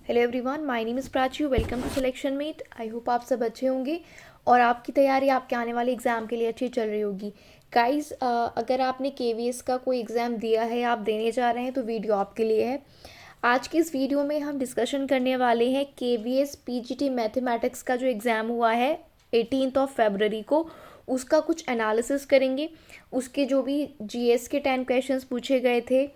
Hello everyone, my name is Prachi. Welcome to selection mate. I hope आप सब अच्छे होंगे और आपकी तैयारी आपके आने वाले एग्ज़ाम के लिए अच्छी चल रही होगी। गाइस, अगर आपने केवीएस का कोई एग्ज़ाम दिया है या आप देने जा रहे हैं तो वीडियो आपके लिए है। आज की इस वीडियो में हम डिस्कशन करने वाले हैं केवीएस पीजीटी मैथमेटिक्स का जो एग्ज़ाम हुआ है 18 फरवरी को, उसका कुछ एनालिसिस करेंगे। उसके जो भी जीएस के 10 क्वेश्चंस पूछे गए थे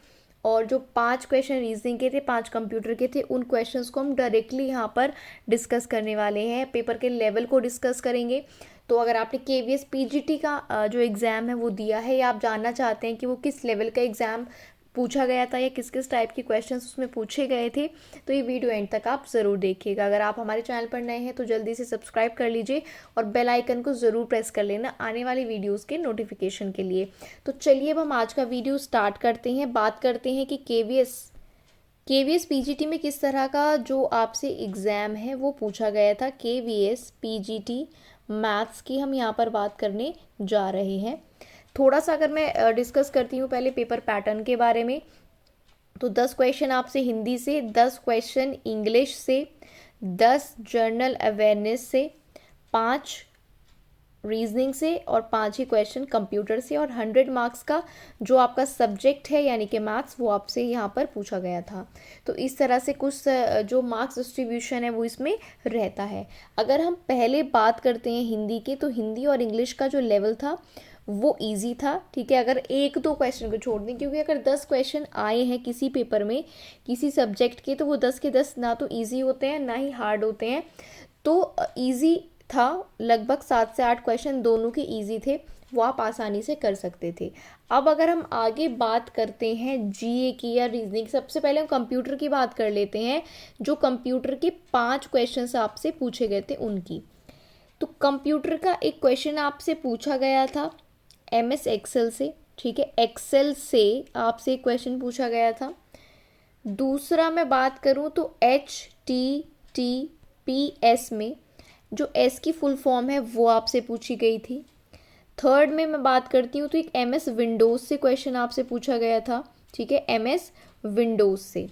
और जो 5 क्वेश्चन रीजनिंग के थे, 5 कंप्यूटर के थे, उन क्वेश्चंस को हम डायरेक्टली यहाँ पर डिस्कस करने वाले हैं। पेपर के लेवल को डिस्कस करेंगे। तो अगर आपने केवीएस पीजीटी का जो एग्ज़ाम है वो दिया है या आप जानना चाहते हैं कि वो किस लेवल का एग्ज़ाम पूछा गया था या किस किस टाइप के क्वेश्चंस उसमें पूछे गए थे, तो ये वीडियो एंड तक आप ज़रूर देखिएगा। अगर आप हमारे चैनल पर नए हैं तो जल्दी से सब्सक्राइब कर लीजिए और बेल आइकन को ज़रूर प्रेस कर लेना आने वाली वीडियोस के नोटिफिकेशन के लिए। तो चलिए अब हम आज का वीडियो स्टार्ट करते हैं। बात करते हैं कि केवीएस पीजीटी में किस तरह का जो आपसे एग्ज़ाम है वो पूछा गया था। केवीएस पीजीटी मैथ्स की हम यहाँ पर बात करने जा रहे हैं। थोड़ा सा अगर मैं डिस्कस करती हूँ पहले पेपर पैटर्न के बारे में, तो 10 क्वेश्चन आपसे हिंदी से, 10 क्वेश्चन इंग्लिश से, 10 जर्नल अवेयरनेस से, 5 रीजनिंग से और 5 ही क्वेश्चन कंप्यूटर से, और 100 मार्क्स का जो आपका सब्जेक्ट है यानी कि मैथ्स वो आपसे यहाँ पर पूछा गया था। तो इस तरह से कुछ जो मार्क्स डिस्ट्रीब्यूशन है वो इसमें रहता है। अगर हम पहले बात करते हैं हिंदी की, तो हिंदी और इंग्लिश का जो लेवल था वो इजी था। ठीक है, अगर एक दो क्वेश्चन को छोड़ दें, क्योंकि अगर 10 क्वेश्चन आए हैं किसी पेपर में किसी सब्जेक्ट के, तो वो 10 के 10 ना तो इजी होते हैं ना ही हार्ड होते हैं। तो इजी था, लगभग 7 से 8 क्वेश्चन दोनों के इजी थे, वो आप आसानी से कर सकते थे। अब अगर हम आगे बात करते हैं जीए की या रीजनिंग, सबसे पहले हम कंप्यूटर की बात कर लेते हैं। जो कंप्यूटर के 5 क्वेश्चन आपसे पूछे गए थे उनकी, तो कंप्यूटर का एक क्वेश्चन आपसे पूछा गया था एमएस एक्सेल से। ठीक है, एक्सेल से आपसे एक क्वेश्चन पूछा गया था। दूसरा मैं बात करूं तो HTTPS में जो एस की फुल फॉर्म है वो आपसे पूछी गई थी। थर्ड में मैं बात करती हूँ तो एक एमएस विंडोज़ से क्वेश्चन आपसे पूछा गया था। ठीक है, एमएस विंडोज़ से।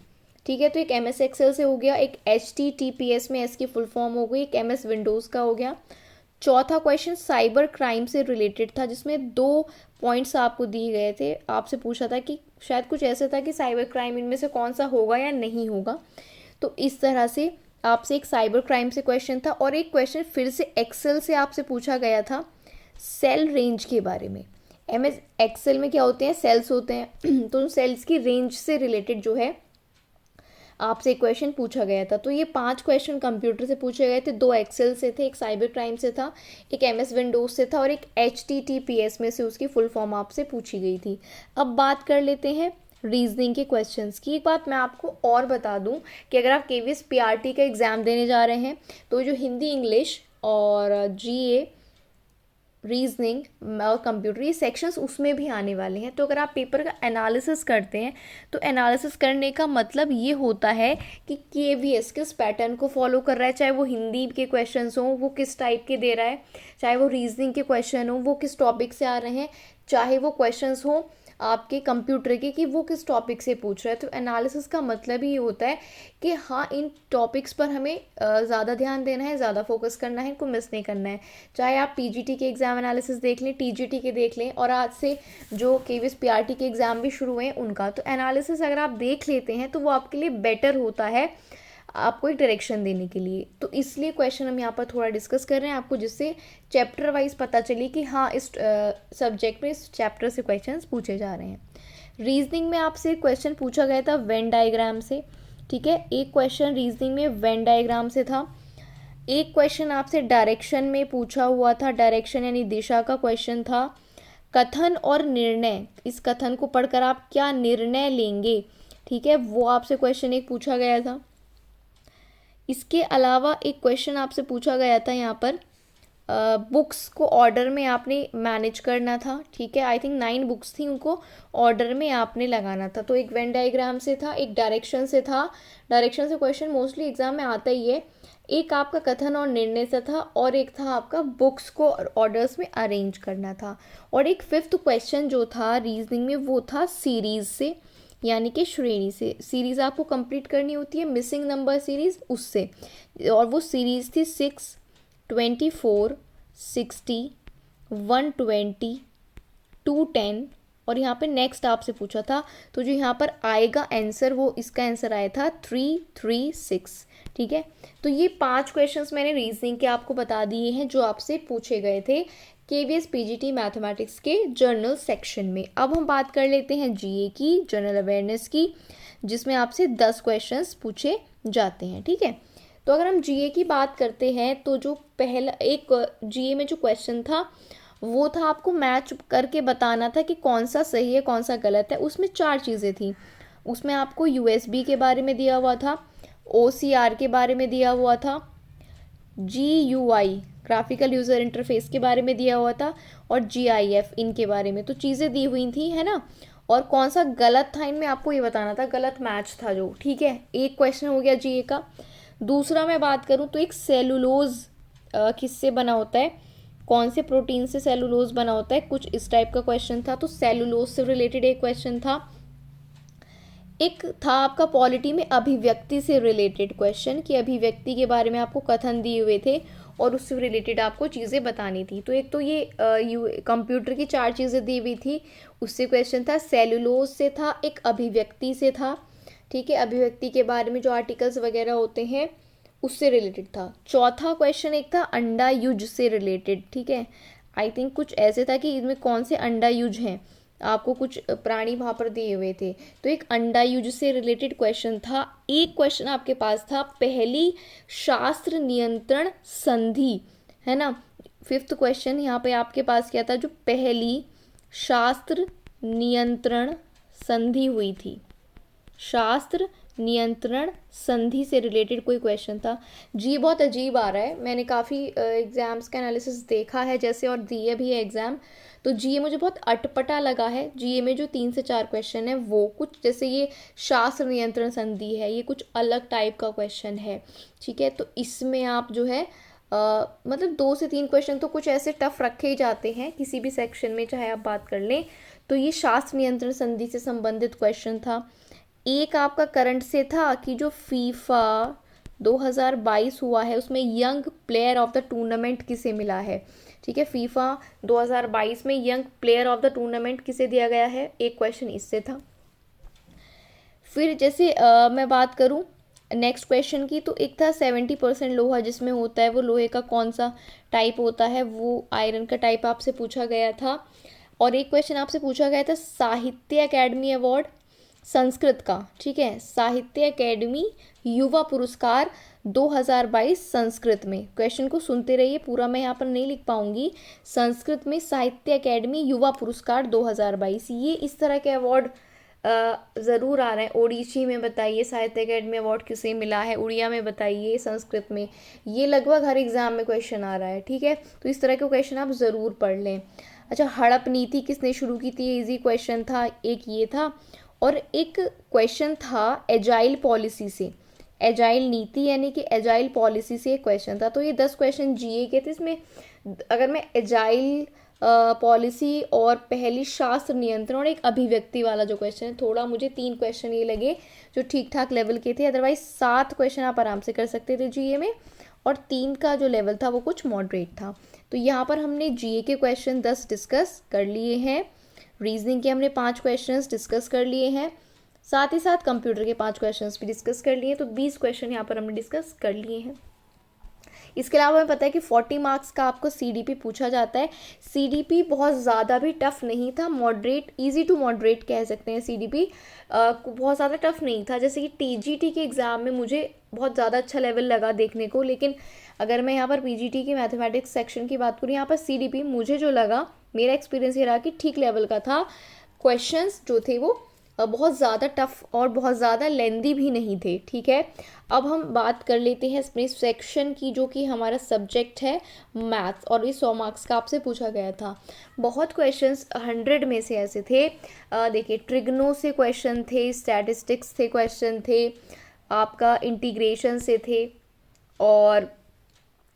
ठीक है, तो एक एमएस एक्सेल से हो गया, एक HTTPS में एस की फुल फॉर्म हो गई, एक एमएस विंडोज़ का हो गया। चौथा क्वेश्चन साइबर क्राइम से रिलेटेड था, जिसमें 2 पॉइंट्स आपको दिए गए थे। आपसे पूछा था कि शायद कुछ ऐसा था कि साइबर क्राइम इनमें से कौन सा होगा या नहीं होगा। तो इस तरह से आपसे एक साइबर क्राइम से क्वेश्चन था, और एक क्वेश्चन फिर से एक्सेल से आपसे पूछा गया था सेल रेंज के बारे में। एमएस एक्सेल में क्या होते हैं, सेल्स होते हैं तो सेल्स की रेंज से रिलेटेड जो है आपसे एक क्वेश्चन पूछा गया था। तो ये 5 क्वेश्चन कंप्यूटर से पूछे गए थे, 2 एक्सेल से थे, एक साइबर क्राइम से था, एक एमएस विंडोज से था, और एक HTTPS में से उसकी फुल फॉर्म आपसे पूछी गई थी। अब बात कर लेते हैं रीजनिंग के क्वेश्चंस की। एक बात मैं आपको और बता दूं कि अगर आप केवीएस पीआरटी का एग्ज़ाम देने जा रहे हैं तो जो हिंदी, इंग्लिश और जीए, रीजनिंग और कंप्यूटर, ये सेक्शंस उसमें भी आने वाले हैं। तो अगर आप पेपर का एनालिसिस करते हैं तो एनालिसिस करने का मतलब ये होता है कि केवीएस किस पैटर्न को फॉलो कर रहा है, चाहे वो हिंदी के क्वेश्चंस हों वो किस टाइप के दे रहा है, चाहे वो रीजनिंग के क्वेश्चन हों वो किस टॉपिक से आ रहे हैं, चाहे वो क्वेश्चंस हों आपके कंप्यूटर के कि वो किस टॉपिक से पूछ रहा है। तो एनालिसिस का मतलब ही ये होता है कि हाँ, इन टॉपिक्स पर हमें ज़्यादा ध्यान देना है, ज़्यादा फोकस करना है, इनको मिस नहीं करना है। चाहे आप पीजीटी के एग्ज़ाम एनालिसिस देख लें, टीजीटी के देख लें, और आज से जो केवीएस पीआरटी के एग्ज़ाम भी शुरू हुए हैं उनका, तो एनालिसिस अगर आप देख लेते हैं तो वो आपके लिए बेटर होता है, आपको एक डायरेक्शन देने के लिए। तो इसलिए क्वेश्चन हम यहाँ पर थोड़ा डिस्कस कर रहे हैं आपको, जिससे चैप्टर वाइज पता चले कि हाँ, इस सब्जेक्ट में इस चैप्टर से क्वेश्चंस पूछे जा रहे हैं। रीजनिंग में आपसे क्वेश्चन पूछा गया था वेन डायग्राम से। ठीक है, एक क्वेश्चन रीजनिंग में वेन डायग्राम से था। एक क्वेश्चन आपसे डायरेक्शन में पूछा हुआ था, डायरेक्शन यानी दिशा का क्वेश्चन था। कथन और निर्णय, इस कथन को पढ़कर आप क्या निर्णय लेंगे, ठीक है, वो आपसे क्वेश्चन एक पूछा गया था। इसके अलावा एक क्वेश्चन आपसे पूछा गया था यहाँ पर बुक्स को ऑर्डर में आपने मैनेज करना था। ठीक है, आई थिंक 9 बुक्स थी, उनको ऑर्डर में आपने लगाना था। तो एक वेन डायग्राम से था, एक डायरेक्शन से था। डायरेक्शन से क्वेश्चन मोस्टली एग्जाम में आता ही है। एक आपका कथन और निर्णय से था, और एक था आपका बुक्स को ऑर्डर्स में अरेंज करना था। और एक 5th क्वेश्चन जो था रीजनिंग में वो था सीरीज से। यानी कि श्रेणी से सीरीज़ आपको कंप्लीट करनी होती है, मिसिंग नंबर सीरीज़ उससे, और वो सीरीज़ थी 6, 24, 60, 120, 210, और यहाँ पे नेक्स्ट आपसे पूछा था, तो जो यहाँ पर आएगा आंसर वो इसका आंसर आया था 336। ठीक है, तो ये 5 क्वेश्चंस मैंने रीजनिंग के आपको बता दिए हैं जो आपसे पूछे गए थे केवीएस पीजीटी मैथमेटिक्स के जर्नल सेक्शन में। अब हम बात कर लेते हैं जीए की, जनरल अवेयरनेस की, जिसमें आपसे 10 क्वेश्चंस पूछे जाते हैं। ठीक है, तो अगर हम जीए की बात करते हैं तो जो पहला एक जीए में जो क्वेश्चन था वो था आपको मैच करके बताना था कि कौन सा सही है कौन सा गलत है। उसमें 4 चीज़ें थी। उसमें आपको यूएसबी के बारे में दिया हुआ था, ओसीआर के बारे में दिया हुआ था, जीयूआई ग्राफिकल यूज़र इंटरफेस के बारे में दिया हुआ था, और जीआईएफ इनके बारे में तो चीज़ें दी हुई थी, है ना। और कौन सा गलत था इनमें आपको ये बताना था, गलत मैच था जो। ठीक है, एक क्वेश्चन हो गया जीए का। दूसरा मैं बात करूँ तो एक सेलुलोज किससे बना होता है, कौन से प्रोटीन से सेलुलोज बना होता है, कुछ इस टाइप का क्वेश्चन था। तो सेलुलोज से रिलेटेड एक क्वेश्चन था। एक था आपका पॉलिटी में अभिव्यक्ति से रिलेटेड क्वेश्चन, कि अभिव्यक्ति के बारे में आपको कथन दिए हुए थे और उससे रिलेटेड आपको चीज़ें बतानी थी। तो एक तो ये कंप्यूटर की 4 चीज़ें दी हुई थी, उससे क्वेश्चन था। सेलुलोज से था, एक अभिव्यक्ति से था। ठीक है, अभिव्यक्ति के बारे में जो आर्टिकल्स वगैरह होते हैं उससे रिलेटेड था। चौथा क्वेश्चन एक था अंडा युज से रिलेटेड। ठीक है, आई थिंक कुछ ऐसे था कि इसमें कौन से अंडा युज हैं, आपको कुछ प्राणी वहाँ पर दिए हुए थे, तो एक अंडा युज से रिलेटेड क्वेश्चन था। एक क्वेश्चन आपके पास था पहली शास्त्र नियंत्रण संधि, है ना। 5th क्वेश्चन यहाँ पे आपके पास क्या था, जो पहली शास्त्र नियंत्रण संधि हुई थी, शास्त्र नियंत्रण संधि से रिलेटेड कोई क्वेश्चन था। जी बहुत अजीब आ रहा है, मैंने काफ़ी एग्जाम्स का एनालिसिस देखा है जैसे और दिए भी है एग्ज़ाम, तो जीए मुझे बहुत अटपटा लगा है। जीए में जो 3 से 4 क्वेश्चन है वो कुछ जैसे ये शास्त्र नियंत्रण संधि है, ये कुछ अलग टाइप का क्वेश्चन है। ठीक है, तो इसमें आप जो है मतलब 2 से 3 क्वेश्चन तो कुछ ऐसे टफ रखे ही जाते हैं किसी भी सेक्शन में, चाहे आप बात कर लें। तो ये शास्त्र नियंत्रण संधि से संबंधित क्वेश्चन था। एक आपका करंट से था कि जो फीफा 2022 हुआ है उसमें young player of the tournament किसे मिला है। ठीक है, फीफा 2022 में young player of the tournament किसे दिया गया है, एक क्वेश्चन इससे था। फिर जैसे मैं बात करूं नेक्स्ट क्वेश्चन की, तो एक था 70% लोहा जिसमें होता है वो लोहे का कौन सा टाइप होता है, वो आयरन का टाइप आपसे पूछा गया था। और एक क्वेश्चन आपसे पूछा गया था साहित्य अकेडमी अवार्ड संस्कृत का। ठीक है, साहित्य अकेडमी युवा पुरस्कार 2022 संस्कृत में। क्वेश्चन को सुनते रहिए, पूरा मैं यहाँ पर नहीं लिख पाऊंगी। संस्कृत में साहित्य अकेडमी युवा पुरस्कार 2022, ये इस तरह के अवार्ड ज़रूर आ रहे हैं। ओडिसी में बताइए साहित्य अकेडमी अवार्ड किसे मिला है, उड़िया में बताइए, संस्कृत में, ये लगभग हर एग्ज़ाम में क्वेश्चन आ रहा है। ठीक है, तो इस तरह के क्वेश्चन आप ज़रूर पढ़ लें। अच्छा, हड़प नीति किसने शुरू की थी, इजी क्वेश्चन था, एक ये था। और एक क्वेश्चन था एजाइल पॉलिसी से, एजाइल नीति यानी कि एजाइल पॉलिसी से एक क्वेश्चन था। तो ये 10 क्वेश्चन जीए के थे। इसमें अगर मैं एजाइल पॉलिसी और पहली शास्त्र नियंत्रण और एक अभिव्यक्ति वाला जो क्वेश्चन है, थोड़ा मुझे 3 क्वेश्चन ये लगे जो ठीक ठाक लेवल के थे। अदरवाइज 7 क्वेश्चन आप आराम से कर सकते थे जीए में, और 3 का जो लेवल था वो कुछ मॉडरेट था। तो यहाँ पर हमने जीए के क्वेश्चन 10 डिस्कस कर लिए हैं, रीजनिंग के हमने 5 क्वेश्चंस डिस्कस कर लिए हैं, साथ ही साथ कंप्यूटर के 5 क्वेश्चंस भी डिस्कस कर लिए। तो 20 क्वेश्चन यहाँ पर हमने डिस्कस कर लिए हैं। इसके अलावा हमें पता है कि 40 मार्क्स का आपको सीडीपी पूछा जाता है। सीडीपी बहुत ज़्यादा भी टफ नहीं था, मॉडरेट, इजी टू मॉडरेट कह सकते हैं। सीडीपी बहुत ज़्यादा टफ नहीं था। जैसे कि टीजीटी के एग्ज़ाम में मुझे बहुत ज़्यादा अच्छा लेवल लगा देखने को, लेकिन अगर मैं यहाँ पर पीजीटी की मैथमेटिक्स सेक्शन की बात करूँ, यहाँ पर सीडीपी मुझे जो लगा, मेरा एक्सपीरियंस ये रहा कि ठीक लेवल का था। क्वेश्चंस जो थे वो बहुत ज़्यादा टफ और बहुत ज़्यादा लेंदी भी नहीं थे। ठीक है, अब हम बात कर लेते हैं अपने सेक्शन की, जो कि हमारा सब्जेक्ट है मैथ्स, और ये 100 मार्क्स का आपसे पूछा गया था। बहुत क्वेश्चंस 100 में से ऐसे थे, देखिए ट्रिग्नो से क्वेश्चन थे, स्टैटिस्टिक्स से क्वेश्चन थे, आपका इंटीग्रेशन से थे, और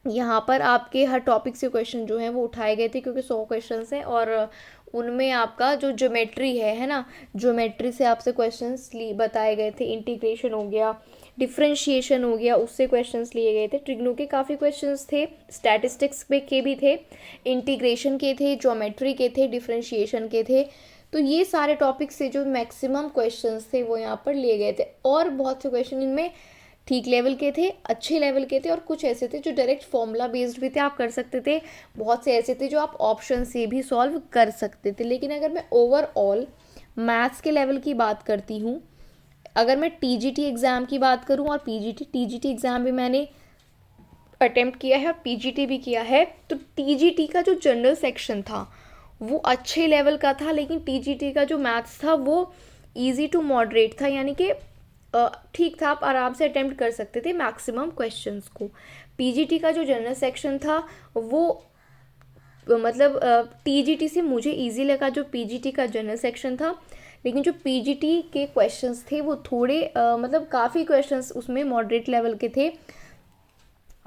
यहाँ पर आपके हर टॉपिक से क्वेश्चन जो हैं वो उठाए गए थे, क्योंकि 100 क्वेश्चन हैं और उनमें आपका जो ज्योमेट्री है ना, ज्योमेट्री से आपसे क्वेश्चंस बताए गए थे। इंटीग्रेशन हो गया, डिफरेंशिएशन हो गया, उससे क्वेश्चंस लिए गए थे। ट्रिग्नो के काफ़ी क्वेश्चंस थे, स्टैटिस्टिक्स पे के भी थे, इंटीग्रेशन के थे, ज्योमेट्री के थे, डिफरेंशिएशन के थे। तो ये सारे टॉपिक्स से जो मैक्सिमम क्वेश्चंस थे वो यहाँ पर लिए गए थे। और बहुत से क्वेश्चन इनमें ठीक लेवल के थे, अच्छे लेवल के थे, और कुछ ऐसे थे जो डायरेक्ट फॉर्मूला बेस्ड भी थे, आप कर सकते थे। बहुत से ऐसे थे जो आप ऑप्शन से भी सॉल्व कर सकते थे। लेकिन अगर मैं ओवरऑल मैथ्स के लेवल की बात करती हूँ, अगर मैं टीजीटी एग्ज़ाम की बात करूँ, और टीजीटी एग्ज़ाम भी मैंने अटेम्प्ट किया है और पीजीटी भी किया है, तो टीजीटी का जो जनरल सेक्शन था वो अच्छे लेवल का था। लेकिन टीजीटी का जो मैथ्स था वो इजी टू मॉडरेट था, यानी कि ठीक था, आप आराम से अटेम्प्ट कर सकते थे मैक्सिमम क्वेश्चंस को। पीजीटी का जो जनरल सेक्शन था वो मतलब टीजीटी से मुझे इजी लगा जो पीजीटी का जनरल सेक्शन था। लेकिन जो पीजीटी के क्वेश्चंस थे वो थोड़े मतलब काफ़ी क्वेश्चंस उसमें मॉडरेट लेवल के थे।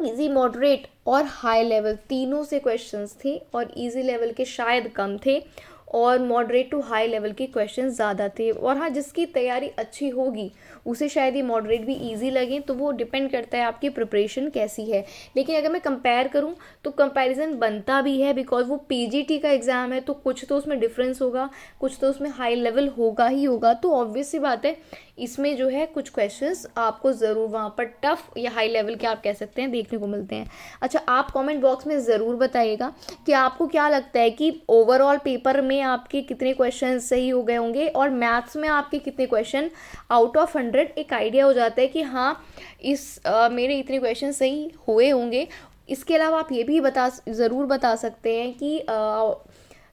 इजी, मॉडरेट और हाई लेवल तीनों से क्वेश्चंस थे, और इजी लेवल के शायद कम थे, और मॉडरेट टू हाई लेवल के क्वेश्चन ज़्यादा थे। और हाँ, जिसकी तैयारी अच्छी होगी उसे शायद ये मॉडरेट भी इजी लगे, तो वो डिपेंड करता है आपकी प्रिपरेशन कैसी है। लेकिन अगर मैं कंपेयर करूँ तो कंपैरिजन बनता भी है, बिकॉज वो पीजीटी का एग्ज़ाम है, तो कुछ तो उसमें डिफरेंस होगा, कुछ तो उसमें हाई लेवल होगा ही होगा। तो ऑब्वियस सी बात है, इसमें जो है कुछ क्वेश्चंस आपको ज़रूर वहाँ पर टफ या हाई लेवल के आप कह सकते हैं देखने को मिलते हैं। अच्छा, आप कमेंट बॉक्स में ज़रूर बताइएगा कि आपको क्या लगता है कि ओवरऑल पेपर में आपके कितने क्वेश्चन सही हो गए होंगे, और मैथ्स में आपके कितने क्वेश्चन आउट ऑफ 100 एक आइडिया हो जाता है कि हाँ मेरे इतने क्वेश्चन सही हुए होंगे। इसके अलावा आप ये भी ज़रूर बता सकते हैं कि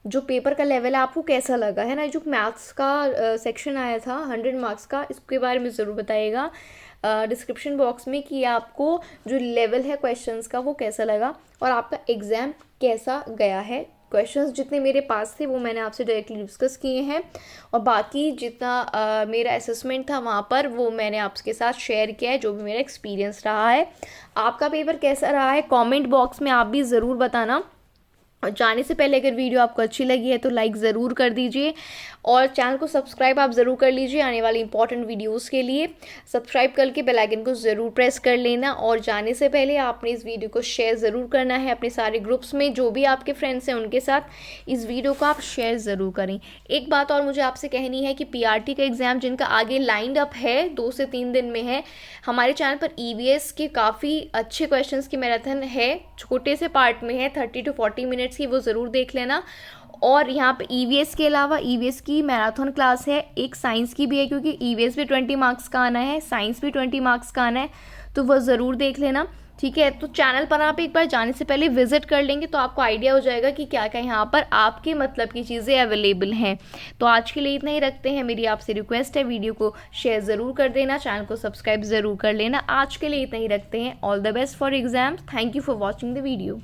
जो पेपर का लेवल है आपको कैसा लगा है ना। जो मैथ्स का सेक्शन आया था 100 मार्क्स का, इसके बारे में ज़रूर बताइएगा डिस्क्रिप्शन बॉक्स में कि आपको जो लेवल है क्वेश्चंस का वो कैसा लगा, और आपका एग्ज़ाम कैसा गया है। क्वेश्चंस जितने मेरे पास थे वो मैंने आपसे डायरेक्टली डिस्कस किए हैं, और बाकी जितना मेरा असेसमेंट था वहाँ पर वो मैंने आपके साथ शेयर किया है, जो भी मेरा एक्सपीरियंस रहा है। आपका पेपर कैसा रहा है कमेंट बॉक्स में आप भी ज़रूर बताना। और जाने से पहले अगर वीडियो आपको अच्छी लगी है तो लाइक ज़रूर कर दीजिए, और चैनल को सब्सक्राइब आप ज़रूर कर लीजिए आने वाली इंपॉर्टेंट वीडियोस के लिए। सब्सक्राइब करके बेल आइकन को ज़रूर प्रेस कर लेना, और जाने से पहले आपने इस वीडियो को शेयर ज़रूर करना है अपने सारे ग्रुप्स में, जो भी आपके फ्रेंड्स हैं उनके साथ इस वीडियो को आप शेयर ज़रूर करें। एक बात और मुझे आपसे कहनी है कि पीआरटी का एग्ज़ाम जिनका आगे लाइंड अप है 2 से 3 दिन में है, हमारे चैनल पर ईवीएस के काफ़ी अच्छे क्वेश्चंस की मैराथन है, छोटे से पार्ट में है 30 to 40 मिनट्स की, वो ज़रूर देख लेना। और यहाँ पे ईवीएस के अलावा ईवीएस की मैराथन क्लास है, एक साइंस की भी है, क्योंकि ईवीएस भी 20 मार्क्स का आना है, साइंस भी 20 मार्क्स का आना है, तो वह ज़रूर देख लेना। ठीक है, तो चैनल पर आप एक बार जाने से पहले विजिट कर लेंगे तो आपको आइडिया हो जाएगा कि क्या क्या यहाँ पर आपके मतलब की चीज़ें अवेलेबल हैं। तो आज के लिए इतना ही रखते हैं। मेरी आपसे रिक्वेस्ट है, वीडियो को शेयर ज़रूर कर देना, चैनल को सब्सक्राइब ज़रूर कर लेना। आज के लिए इतना ही रखते हैं। All the best for exams. Thank you for watching the video.